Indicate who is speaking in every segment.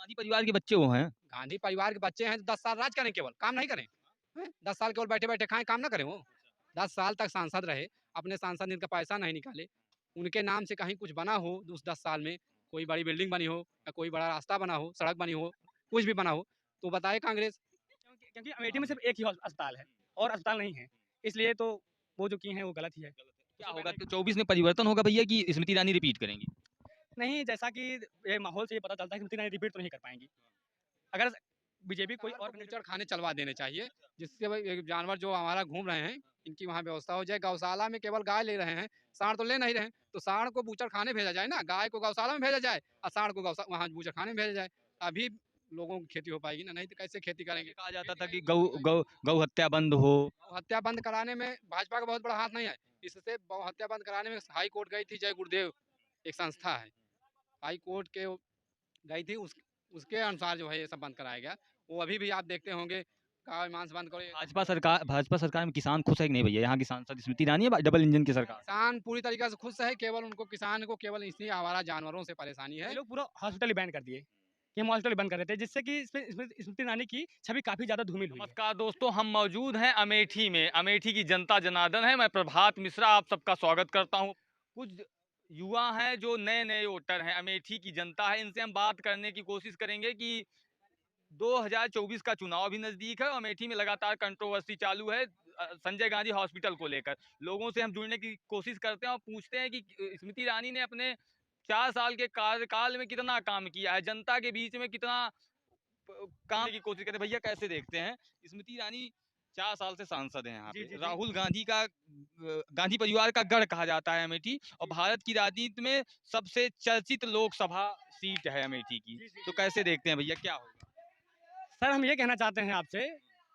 Speaker 1: गांधी परिवार के बच्चे वो हैं।
Speaker 2: गांधी परिवार के बच्चे हैं तो 10 साल राज करें, केवल काम नहीं करें। हैं? 10 साल केवल बैठे-बैठे खाएँ, काम ना करें वो। 10 साल तक सांसद रहे, अपने सांसद निधि का पैसा नहीं निकाले। उनके नाम से कहीं कुछ बना हो उस 10 साल में, कोई बड़ी बिल्डिंग बनी हो या कोई बड़ा रास्ता बना हो, सड़क बनी हो, कुछ भी बना हो, तो बताए कांग्रेस।
Speaker 3: क्योंकि क्योंकि अमेठी में सिर्फ एक ही अस्पताल है और अस्पताल नहीं है, इसलिए तो वो जो किए हैं वो गलत ही है।
Speaker 1: क्या
Speaker 3: उससे
Speaker 1: होगा
Speaker 3: पहले
Speaker 1: तो 24 में परिवर्तन होगा भैया कि स्मृति ईरानी रिपीट करेंगी?
Speaker 3: नहीं, जैसा कि ये माहौल से ये पता चलता है कि स्मृति ईरानी रिपीट तो नहीं कर पाएंगी। अगर बीजेपी कोई
Speaker 2: सरकार
Speaker 3: और
Speaker 2: को
Speaker 3: कैंडिडेट।
Speaker 2: बूचड़ खाने चलवा देने चाहिए, जिससे भाई ये जानवर जो हमारा घूम रहे हैं, इनकी वहाँ व्यवस्था हो जाए। गौशाला में केवल गाय ले रहे हैं, साँड़ तो ले नहीं रहे हैं, तो साँड़ को बूचड़ खाने भेजा जाए ना, गाय को गौशाला में भेजा जाए और साँड़ को वहाँ बूचड़ खाने में भेजा जाए। अभी लोगों की खेती हो पाएगी ना, नहीं तो कैसे खेती
Speaker 1: पहले
Speaker 2: करेंगे?
Speaker 1: कहा जाता था कि गौ गौ गौ हत्या बंद हो।
Speaker 2: गौ हत्या बंद कराने में भाजपा का बहुत बड़ा हाथ नहीं है। इससे गौ हत्या बंद कराने में हाई कोर्ट गई थी, जय गुरुदेव एक संस्था है। हाई कोर्ट के गई थी, उसके अनुसार जो है ये सब बंद कराया गया। वो अभी भी आप देखते होंगे, गाय मांस बंद करो, ये
Speaker 1: भाजपा सरकार में किसान खुश है कि नहीं भैया? यहाँ की सांसद स्मृति ईरानी है, डबल इंजन की सरकार।
Speaker 2: किसान पूरी तरीके से खुश है, केवल उनको किसान को केवल इसी आवारा जानवरों से परेशानी
Speaker 3: ये
Speaker 2: है।
Speaker 3: लोग पूरा हॉस्पिटल ही बैन कर दिए कि हम हॉस्पिटल बंद कर रहे थे, जिससे कि इसमें स्मृति ईरानी की छवि काफ़ी ज़्यादा धूमिल हुई है।
Speaker 1: नमस्कार दोस्तों, हम मौजूद हैं अमेठी में। अमेठी की जनता जनार्दन है। मैं प्रभात मिश्रा आप सबका स्वागत करता हूं। कुछ युवा हैं जो नए नए वोटर हैं, अमेठी की जनता है। इनसे हम बात करने की कोशिश करेंगे कि 2024 का चुनाव भी नजदीक है और अमेठी में लगातार कंट्रोवर्सी चालू है संजय गांधी हॉस्पिटल को लेकर। लोगों से हम जुड़ने की कोशिश करते हैं और पूछते हैं कि स्मृति ईरानी ने अपने 4 साल के कार्यकाल में कितना काम किया है, जनता के बीच में कितना काम की कोशिश करते हैं। भैया कैसे देखते हैं? स्मृति ईरानी 4 साल से सांसद हैं यहाँ
Speaker 3: जी
Speaker 1: पे।
Speaker 3: जी जी।
Speaker 1: राहुल गांधी का गांधी परिवार का गढ़ कहा जाता है अमेठी, और भारत की राजनीति में सबसे चर्चित लोकसभा सीट है अमेठी की।
Speaker 3: जी जी
Speaker 1: तो
Speaker 3: जी।
Speaker 1: कैसे देखते हैं भैया, क्या होगा?
Speaker 3: सर, हम ये कहना चाहते हैं आपसे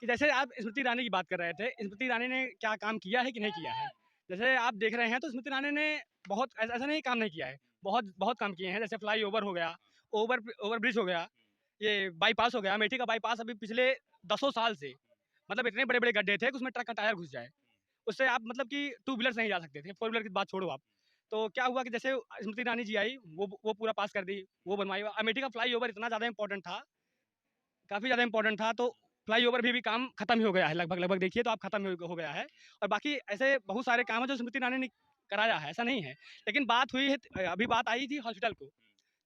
Speaker 3: कि जैसे आप स्मृति ईरानी की बात कर रहे थे, स्मृति ईरानी ने क्या काम किया है कि नहीं किया है। जैसे आप देख रहे हैं तो स्मृति ईरानी ने बहुत ऐसा नहीं काम नहीं किया है, बहुत बहुत काम किए हैं। जैसे फ्लाई ओवर हो गया, ओवर ब्रिज हो गया, ये बाईपास हो गया। अमेठी का बाईपास अभी पिछले दसों साल से मतलब इतने बड़े बड़े गड्ढे थे कि उसमें ट्रक का टायर घुस जाए, उससे आप मतलब कि टू व्हीलर्स नहीं जा सकते थे, फोर व्हीलर की बात छोड़ो आप। तो क्या हुआ कि जैसे स्मृति ईरानी जी आई, वो पूरा पास कर दी, वो बनवाई। अमेठी का फ्लाई ओवर इतना ज़्यादा इंपॉर्टेंट था, काफ़ी ज़्यादा इंपॉर्टेंट था, तो फ्लाईओवर भी काम खत्म ही हो गया है, लगभग देखिए तो आप खत्म हो गया है। और बाकी ऐसे बहुत सारे काम हैं जो स्मृति ईरानी ने कराया है, ऐसा नहीं है। लेकिन बात हुई है, अभी बात आई थी हॉस्पिटल को।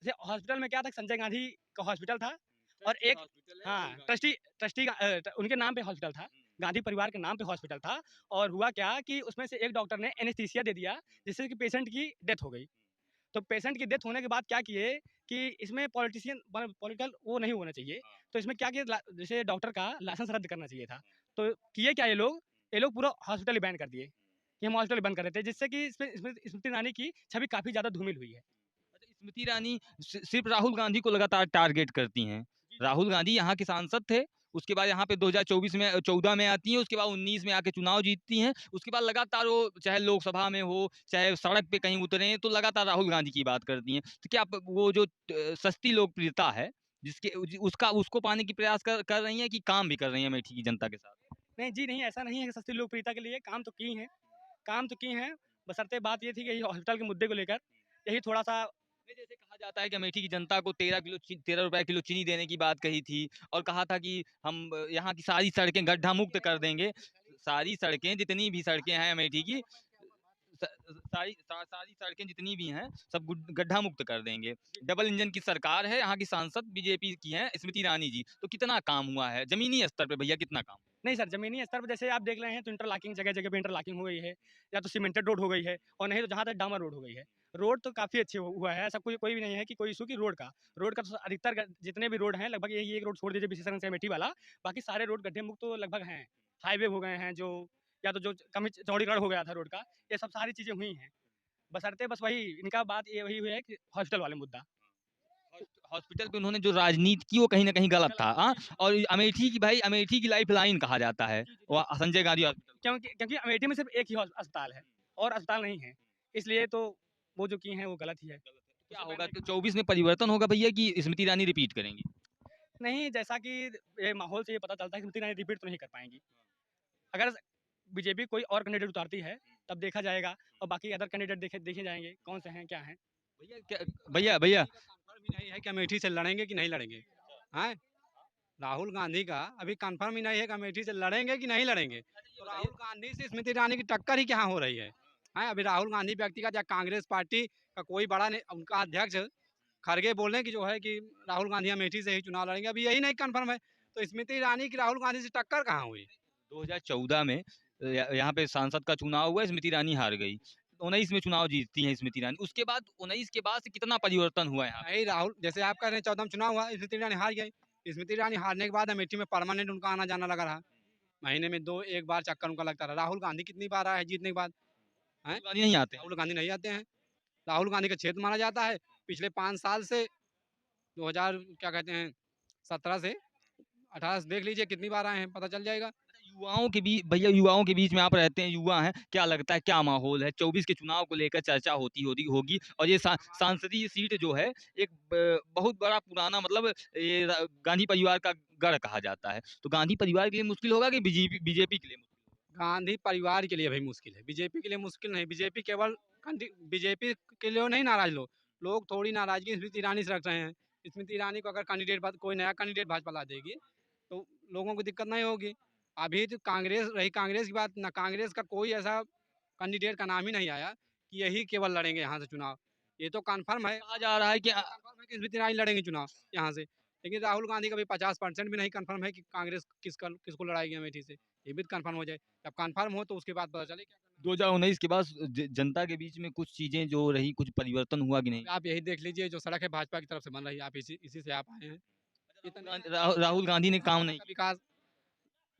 Speaker 3: जैसे हॉस्पिटल में क्या था, संजय गांधी का हॉस्पिटल था और एक, हाँ, ट्रस्टी उनके नाम पे हॉस्पिटल था, गांधी परिवार के नाम पे हॉस्पिटल था। और हुआ क्या कि उसमें से एक डॉक्टर ने एनेस्थीसिया दे दिया, जिससे कि पेशेंट की डेथ हो गई। तो पेशेंट की डेथ होने के बाद क्या किए कि इसमें पॉलिटिकल वो नहीं होना चाहिए। तो इसमें क्या किया, जैसे डॉक्टर का लाइसेंस रद्द करना चाहिए था। तो किए क्या ये लोग पूरा हॉस्पिटल ही बैन कर दिए कि हम हॉस्पिटल बंद कर रहे थे, जिससे कि स्मृति ईरानी की छवि काफ़ी ज़्यादा धूमिल हुई है।
Speaker 1: अच्छा, स्मृति ईरानी सिर्फ राहुल गांधी को लगातार टारगेट करती हैं। राहुल गांधी यहाँ के सांसद थे, उसके बाद यहाँ पे 2024 में 14 में आती हैं, उसके बाद 19 में आके चुनाव जीतती हैं। उसके बाद लगातार वो चाहे लोकसभा में हो, चाहे सड़क पे कहीं उतरे, तो लगातार राहुल गांधी की बात करती हैं। तो क्या वो जो सस्ती लोकप्रियता है, जिसके उसका उसको पाने की प्रयास कर रही हैं कि काम भी कर रही हैं अमेठी की जनता के साथ?
Speaker 3: नहीं जी, नहीं, ऐसा नहीं है कि सस्ती लोकप्रियता के लिए काम तो की हैं। बशर्ते बात ये थी कि यही हॉस्पिटल के मुद्दे को लेकर यही थोड़ा-सा।
Speaker 1: नहीं, जैसे कहा जाता है कि अमेठी की जनता को 13 रुपए किलो चीनी देने की बात कही थी, और कहा था कि हम यहाँ की सारी सड़कें गड्ढा मुक्त कर देंगे। सारी सड़कें, जितनी भी सड़कें हैं अमेठी की, सारी सड़कें जितनी भी हैं सब गड्ढा मुक्त कर देंगे। डबल इंजन की सरकार है, यहाँ की सांसद बीजेपी की हैं स्मृति ईरानी जी। तो कितना काम हुआ है जमीनी स्तर पे भैया, कितना काम?
Speaker 3: नहीं सर, ज़मीनी स्तर पर जैसे आप देख रहे हैं तो इंटरलॉकिंग जगह-जगह पे इंटरलॉकिंग हो गई है, या तो सीमेंटेड रोड हो गई है, और नहीं तो जहाँ तक डामर रोड हो गई है। रोड तो काफ़ी अच्छे हुआ है, ऐसा कोई कोई भी नहीं है कि कोई इश्यू की रोड का। रोड का तो अधिकतर जितने भी रोड हैं लगभग यही एक रोड छोड़ दीजिए विशेषण से अमेठी वाला, बाकी सारे रोड गड्ढे मुक्त तो लगभग हैं। हाईवे हो गए हैं जो, या तो जो कमी चौड़ीकरण हो गया था रोड का, ये सब सारी चीज़ें हुई हैं। बशर्ते बस वही इनका बात ये वही हुई है कि हॉस्पिटल वाले मुद्दा।
Speaker 1: हॉस्पिटल पे उन्होंने जो राजनीति की वो कहीं ना कहीं गलत था,
Speaker 3: गलत
Speaker 1: हाँ।
Speaker 3: जी, जी।
Speaker 1: और अमेठी की, भाई अमेठी की लाइफ लाइन कहा जाता है
Speaker 3: जी, जी,
Speaker 1: वो
Speaker 3: जी।
Speaker 1: संजय गांधी हॉस्पिटल।
Speaker 3: क्योंकि क्योंकि अमेठी में सिर्फ एक ही अस्पताल है और अस्पताल नहीं है, इसलिए तो वो जो किए हैं वो गलत ही है।
Speaker 1: क्या
Speaker 3: उससे
Speaker 1: होगा
Speaker 3: पहले
Speaker 1: तो 24 में परिवर्तन होगा भैया कि स्मृति ईरानी रिपीट करेंगी?
Speaker 3: नहीं, जैसा कि ये माहौल से ये पता चलता है कि स्मृति ईरानी रिपीट तो नहीं कर पाएँगी। अगर बीजेपी कोई और कैंडिडेट उतारती है, तब देखा जाएगा, और बाकी अदर कैंडिडेट देखे देखे जाएँगे, कौन से हैं, क्या हैं।
Speaker 1: भैया भैया भैया
Speaker 2: ही नहीं है कि अमेठी से लड़ेंगे कि नहीं लड़ेंगे। हैं? राहुल गांधी का अभी कंफर्म ही नहीं है कि अमेठी से लड़ेंगे कि नहीं लड़ेंगे। तो राहुल गांधी से स्मृति ईरानी की टक्कर ही कहाँ हो रही है? हैं? अभी राहुल गांधी व्यक्तिगत या कांग्रेस पार्टी का कोई बड़ा ने उनका अध्यक्ष खड़गे बोल रहे हैं कि जो है कि राहुल गांधी अमेठी से ही चुनाव लड़ेंगे। अभी यही नहीं कंफर्म है। तो स्मृति ईरानी की राहुल गांधी से टक्कर कहाँ हुई?
Speaker 1: 2014 में यहाँ पे सांसद का चुनाव हुआ, स्मृति ईरानी हार गई। 19 में चुनाव जीतती हैं स्मृति ईरानी। उसके बाद 19 के बाद से कितना परिवर्तन हुआ है यहाँ पे?
Speaker 2: नहीं राहुल जैसे आप कह रहे हैं 14 में चुनाव हुआ, स्मृति ईरानी हार गई। स्मृति ईरानी हारने के बाद अमेठी में परमानेंट उनका आना जाना लगा रहा। महीने में 2 1 बार चक्कर उनका लगता रहा। राहुल गांधी कितनी बार आए हैं जीतने के बाद? हैं?
Speaker 1: राहुल गांधी नहीं आते हैं।
Speaker 2: राहुल गांधी नहीं आते हैं। राहुल गांधी का क्षेत्र माना जाता है। पिछले 5 साल से 2000 क्या कहते हैं 17 से 18 से देख लीजिए कितनी बार आए हैं, पता चल जाएगा।
Speaker 1: युवाओं के बीच भैया, युवाओं के बीच में आप रहते हैं, युवा हैं, क्या लगता है क्या माहौल है? 24 के चुनाव को लेकर चर्चा होती होगी, और ये सांसदीय सीट जो है एक बहुत बड़ा पुराना मतलब ये गांधी परिवार का गढ़ कहा जाता है। तो गांधी परिवार के लिए मुश्किल होगा कि बीजेपी बीजेपी के लिए मुश्किल होगा?
Speaker 2: गांधी परिवार के लिए भाई मुश्किल है, बीजेपी के लिए मुश्किल नहीं। बीजेपी केवल बीजेपी के लिए नहीं नाराज लोग थोड़ी नाराजगी स्मृति ईरानी से रख रहे हैं। स्मृति ईरानी को अगर कैंडिडेट कोई नया कैंडिडेट भाजपा ला देगी तो लोगों को दिक्कत नहीं होगी। अभी तो कांग्रेस रही, कांग्रेस की बात ना, कांग्रेस का कोई ऐसा कैंडिडेट का नाम ही नहीं आया कि यही केवल लड़ेंगे यहाँ से चुनाव। ये तो कन्फर्म है,
Speaker 1: कहा जा रहा है कि
Speaker 2: कन्फर्म है कि स्मृति ईरानी लड़ेंगे चुनाव यहाँ से। लेकिन राहुल गांधी का भी 50% भी नहीं कन्फर्म है कि कांग्रेस किसको लड़ाएगी अमेठी से। ये भी कन्फर्म हो जाए, जब कन्फर्म हो तो उसके बाद पता चले क्या करना
Speaker 1: 2019 के बाद जनता के बीच में कुछ चीजें जो रही, कुछ परिवर्तन हुआ कि नहीं?
Speaker 2: है। आप यही देख लीजिए जो सड़क है भाजपा की तरफ से बन रही है, आप इसी से आप आए हैं।
Speaker 1: राहुल गांधी ने काम नहीं
Speaker 2: का विकास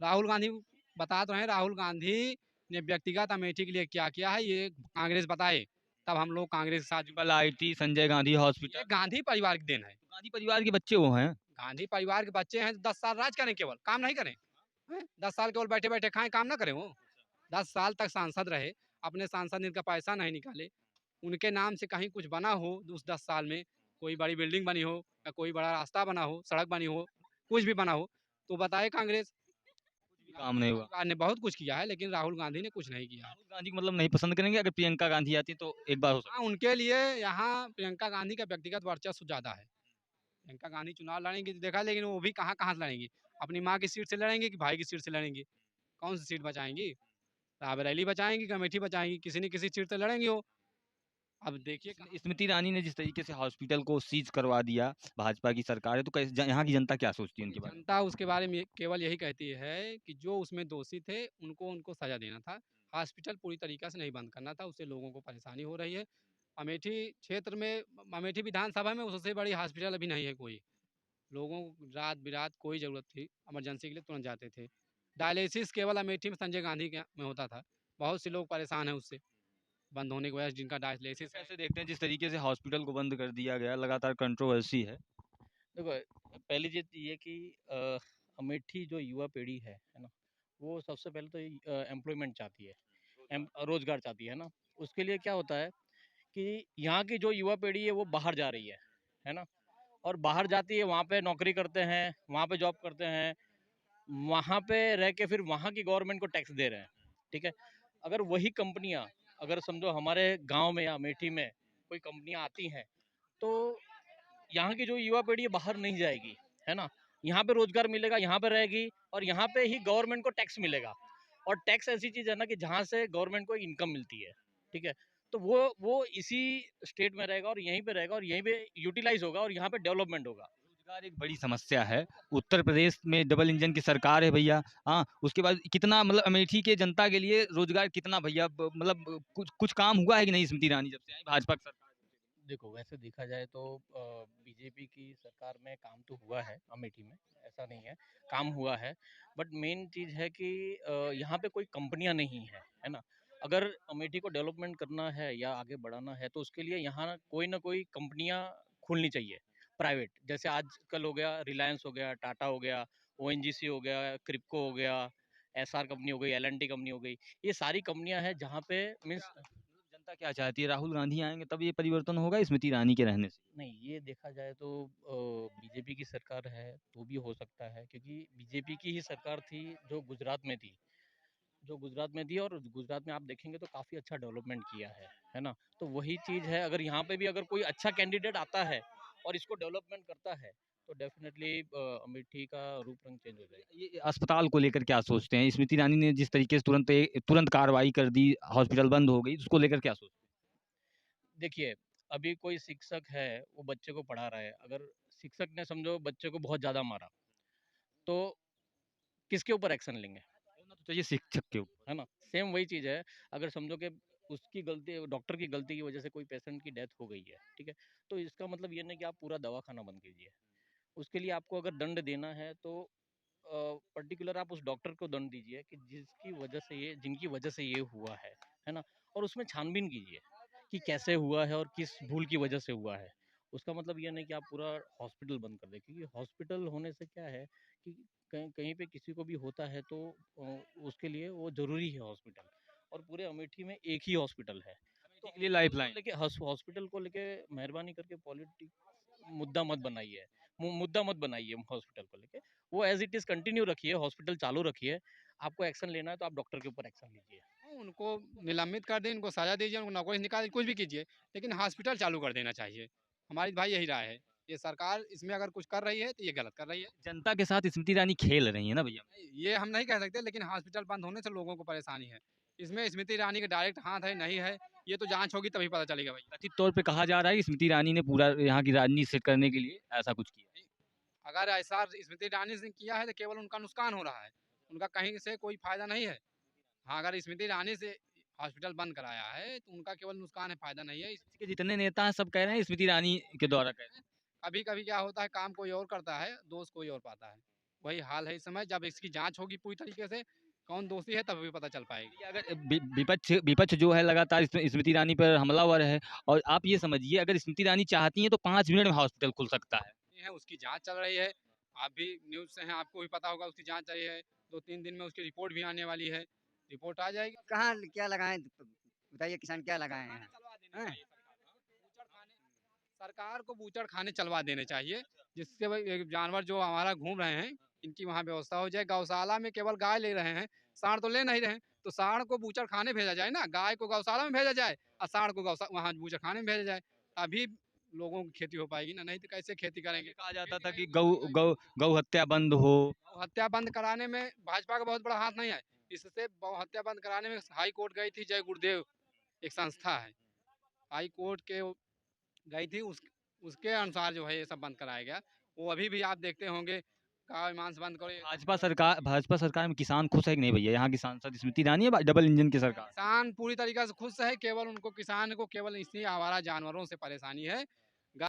Speaker 2: राहुल गांधी बता तो रहे हैं, राहुल गांधी ने व्यक्तिगत अमेठी के लिए क्या किया है ये कांग्रेस बताए, तब हम लोग कांग्रेस के साथ जुड़े।
Speaker 1: किया। IIT, संजय गांधी हॉस्पिटल,
Speaker 2: ये गांधी परिवार की देन है।
Speaker 1: गांधी परिवार के बच्चे वो हैं।
Speaker 2: गांधी परिवार के बच्चे हैं, 10 साल राज करें केवल, काम नहीं करें। हैं? 10 साल केवल बैठे बैठे खाएं, काम ना करें वो। 10 साल तक सांसद रहे, अपने सांसद निधि का पैसा नहीं निकाले, उनके नाम से कहीं कुछ बना हो उस 10 साल में, कोई बड़ी बिल्डिंग बनी हो या कोई बड़ा रास्ता बना हो, सड़क बनी हो, कुछ भी बना हो, तो बताए कांग्रेस।
Speaker 1: काम नहीं हुआ।
Speaker 2: परिवार ने बहुत कुछ किया है लेकिन राहुल गांधी ने कुछ नहीं किया है।
Speaker 1: राहुल गांधी को मतलब नहीं पसंद करेंगे, अगर प्रियंका गांधी आती तो एक बार हो सकता
Speaker 2: हाँ, उनके लिए यहाँ प्रियंका गांधी का व्यक्तिगत वर्चस्व ज़्यादा है। प्रियंका गांधी चुनाव लड़ेंगी तो देखा, लेकिन वो भी कहाँ-कहाँ से लड़ेंगी? अपनी माँ की सीट से लड़ेंगी कि भाई की सीट से लड़ेंगी? कौन सी सीट बचाएँगी? रायबरेली बचाएँगी कि अमेठी बचाएँगी? किसी न किसी सीट से लड़ेंगी वो। अब देखिए
Speaker 1: है। स्मृति ईरानी ने जिस तरीके से हॉस्पिटल को सीज करवा दिया, भाजपा की सरकार है, तो कैसे यहाँ की जनता क्या सोचती है उनके बारे में?
Speaker 2: जनता उसके बारे में केवल यही कहती है कि जो उसमें दोषी थे उनको सज़ा देना था। हॉस्पिटल पूरी तरीक़े से नहीं बंद करना था, उससे लोगों को परेशानी हो रही है। अमेठी क्षेत्र में अमेठी विधानसभा में उससे बड़ी हॉस्पिटल अभी नहीं है कोई। लोगों को रात-बिरात कोई ज़रूरत थी, इमरजेंसी के लिए तुरंत जाते थे। डायलिसिस केवल अमेठी में संजय गांधी के में होता था। बहुत से लोग परेशान हैं उससे, बंद होने की वजह से जिनका डायलिसिस है।
Speaker 1: कैसे देखते हैं जिस तरीके से हॉस्पिटल को बंद कर दिया गया, लगातार कंट्रोवर्सी है?
Speaker 4: देखो, पहली चीज़ तो ये कि अमेठी जो युवा पीढ़ी है ना? वो सबसे पहले तो एम्प्लॉयमेंट चाहती है, रोज़गार चाहती है ना? उसके लिए क्या होता है कि यहाँ की जो युवा पीढ़ी है वो बाहर जा रही है ना? और बाहर जाती है, वहाँ पे नौकरी करते हैं, वहाँ पे जॉब करते हैं, वहाँ पे रह के फिर वहाँ की गवर्नमेंट को टैक्स दे रहे हैं, ठीक है? अगर वही कंपनियाँ अगर समझो हमारे गाँव में या अमेठी में कोई कंपनियाँ आती हैं, तो यहाँ की जो युवा पीढ़ी है बाहर नहीं जाएगी, है ना? यहाँ पे रोज़गार मिलेगा, यहाँ पे रहेगी और यहाँ पे ही गवर्नमेंट को टैक्स मिलेगा। और टैक्स ऐसी चीज़ है ना कि जहाँ से गवर्नमेंट को इनकम मिलती है, ठीक है? तो वो इसी स्टेट में रहेगा और यहीं पे रहेगा और यहीं पे यूटिलाइज़ होगा और यहाँ पे डेवलपमेंट होगा।
Speaker 1: रोजगार एक बड़ी समस्या है। उत्तर प्रदेश में डबल इंजन की सरकार है भैया। हाँ, उसके बाद कितना मतलब अमेठी के जनता के लिए रोजगार कितना भैया मतलब कुछ कुछ काम हुआ है कि नहीं स्मृति ईरानी जब से आई भाजपा की सरकार?
Speaker 4: देखो, वैसे देखा जाए तो बीजेपी की सरकार में काम तो हुआ है अमेठी में, ऐसा नहीं है, काम हुआ है। बट मेन चीज़ है कि यहाँ पे कोई कंपनियाँ नहीं है, है ना? अगर अमेठी को डेवलपमेंट करना है या आगे बढ़ाना है तो उसके लिए यहाँ कोई ना कोई कंपनियाँ खुलनी चाहिए, प्राइवेट। जैसे आजकल हो गया रिलायंस हो गया, टाटा हो गया, ओएनजीसी हो गया, क्रिप्को हो गया, एसआर कंपनी हो गई, एल&टी कंपनी हो गई। ये सारी कंपनियाँ हैं जहाँ पे मीन्स
Speaker 1: जनता क्या चाहती है? राहुल गांधी आएंगे तब ये परिवर्तन होगा स्मृति ईरानी के रहने से?
Speaker 4: नहीं, ये देखा जाए तो बीजेपी की सरकार है तो भी हो सकता है क्योंकि बीजेपी की ही सरकार थी जो गुजरात में थी और गुजरात में आप देखेंगे तो काफ़ी अच्छा डेवलपमेंट किया है ना? तो वही चीज़ है, अगर यहाँ पे भी अगर कोई अच्छा कैंडिडेट आता है और इसको डेवलपमेंट करता है तो डेफिनेटली अमेठी का रूप रंग चेंज हो जाएगा।
Speaker 1: ये अस्पताल को लेकर क्या सोचते हैं? स्मृति ईरानी ने जिस तरीके से तुरंत कार्रवाई कर दी, हॉस्पिटल बंद हो गई, उसको लेकर क्या सोचते
Speaker 4: देखिए, अभी कोई शिक्षक है, वो बच्चे को पढ़ा रहा है, अगर शिक्षक ने समझो बच्चे को बहुत ज़्यादा मारा, तो किसके ऊपर एक्शन लेंगे?
Speaker 1: हैं? होना तो चाहिए शिक्षक के ऊपर।
Speaker 4: है ना? सेम वही चीज़ है, अगर समझो कि उसकी गलती डॉक्टर की गलती की वजह से कोई पेशेंट की डेथ हो गई है, ठीक है? तो इसका मतलब ये नहीं कि आप पूरा दवाखाना बंद कीजिए। उसके लिए आपको अगर दंड देना है तो पर्टिकुलर आप उस डॉक्टर को दंड दीजिए कि जिनकी वजह से ये हुआ है ना? और उसमें छानबीन कीजिए कि कैसे हुआ है और किस भूल की वजह से हुआ है। उसका मतलब ये नहीं कि आप पूरा हॉस्पिटल बंद कर दें, क्योंकि हॉस्पिटल होने से क्या है कि कहीं कहीं पे किसी को भी होता है तो उसके लिए वो ज़रूरी है हॉस्पिटल, और पूरे अमेठी में एक ही हॉस्पिटल है। तो
Speaker 1: के लिए लाइफलाइन।
Speaker 4: लेके हॉस्पिटल को लेके मेहरबानी करके पॉलिटिक्स मुद्दा मत बनाइए, मुद्दा मत बनाइए हॉस्पिटल को लेके। वो एज इट इज़ कंटिन्यू रखिए, हॉस्पिटल चालू रखिए। आपको एक्शन लेना है तो आप डॉक्टर के ऊपर एक्शन लीजिए।
Speaker 2: उनको निलंबित कर दें, इनको सज़ा दीजिए, उनको नौकरी से निकाल कुछ भी कीजिए, लेकिन हॉस्पिटल चालू कर देना चाहिए। हमारी भाई यही राय है। ये सरकार इसमें अगर कुछ कर रही है, तो ये गलत कर रही है।
Speaker 1: जनता के साथ स्मृति ईरानी खेल रही है ना भैया।
Speaker 2: नहीं, ये हम नहीं कह सकते, लेकिन हॉस्पिटल बंद होने से लोगों को परेशानी है। इसमें स्मृति ईरानी का डायरेक्ट हाथ है, नहीं है, ये तो जाँच होगी तभी पता चलेगा भई।
Speaker 1: कथित तौर पे कहा जा रहा है कि स्मृति ईरानी ने पूरा यहाँ की राजनीति सेट करने के लिए ऐसा कुछ किया।
Speaker 2: अगर ऐसा स्मृति ईरानी ने किया है, तो केवल उनका नुकसान हो रहा है। उनका कहीं से कोई फ़ायदा नहीं है। हाँ, अगर स्मृति ईरानी से हॉस्पिटल बंद कराया है, तो उनका केवल नुकसान है, फ़ायदा नहीं है।
Speaker 1: के जितने नेता हैं सब कह रहे हैं स्मृति ईरानी के द्वारा कह रहे हैं।
Speaker 2: कभी-कभी क्या होता है, काम कोई और करता है, दोष कोई और पाता है। वही हाल है इस समय, जब इसकी जाँच होगी पूरी तरीके से, कौन दोषी है, तभी पता चल पाएगी।
Speaker 1: ये अगर विपक्ष विपक्ष जो है लगातार स्मृति ईरानी पर हमलावर है, और आप ये समझिए अगर स्मृति ईरानी चाहती हैं तो 5 मिनट में हॉस्पिटल खुल सकता है।
Speaker 2: है, उसकी जाँच चल रही है। आप भी न्यूज़ से हैं, आपको भी पता होगा, उसकी जाँच चल रही है। 2-3 दिन में उसकी रिपोर्ट भी आने वाली है। रिपोर्ट आ जाएगी।
Speaker 5: कहाँ क्या लगाएँ बताइए किसान क्या लगाए हैं? हैं?
Speaker 2: सरकार को बूचड़खाने चलवा देने चाहिए, जिससे भाई ये जानवर जो हमारा घूम रहे हैं, इनकी वहाँ व्यवस्था हो जाए। गौशाला में केवल गाय ले रहे हैं, साँड़ तो ले नहीं रहे हैं, तो साँड़ को बूचड़खाने भेजा जाए ना, गाय को गौशाला में भेजा जाए और साँड़ को वहाँ बूचड़खाने में भेजा जाए। तभी लोगों की खेती हो पाएगी ना, नहीं तो कैसे खेती करेंगे?
Speaker 1: कहा जाता था कि गौ गौ गौ हत्या बंद हो।
Speaker 2: गौ हत्या बंद कराने में भाजपा का बहुत बड़ा हाथ नहीं है। इससे गौ हत्या बंद कराने में हाई कोर्ट गई थी, जय गुरुदेव एक संस्था है। हाई कोर्ट के गई थी, उसके अनुसार जो है ये सब बंद कराया गया। वो अभी भी आप देखते होंगे, गाय मांस बंद करो।
Speaker 1: भाजपा सरकार में किसान खुश है कि नहीं भैया? यहाँ की सांसद स्मृति ईरानी है डबल इंजन की सरकार।
Speaker 2: किसान पूरी तरीके से खुश है, केवल उनको किसान को केवल इसी आवारा जानवरों से परेशानी है।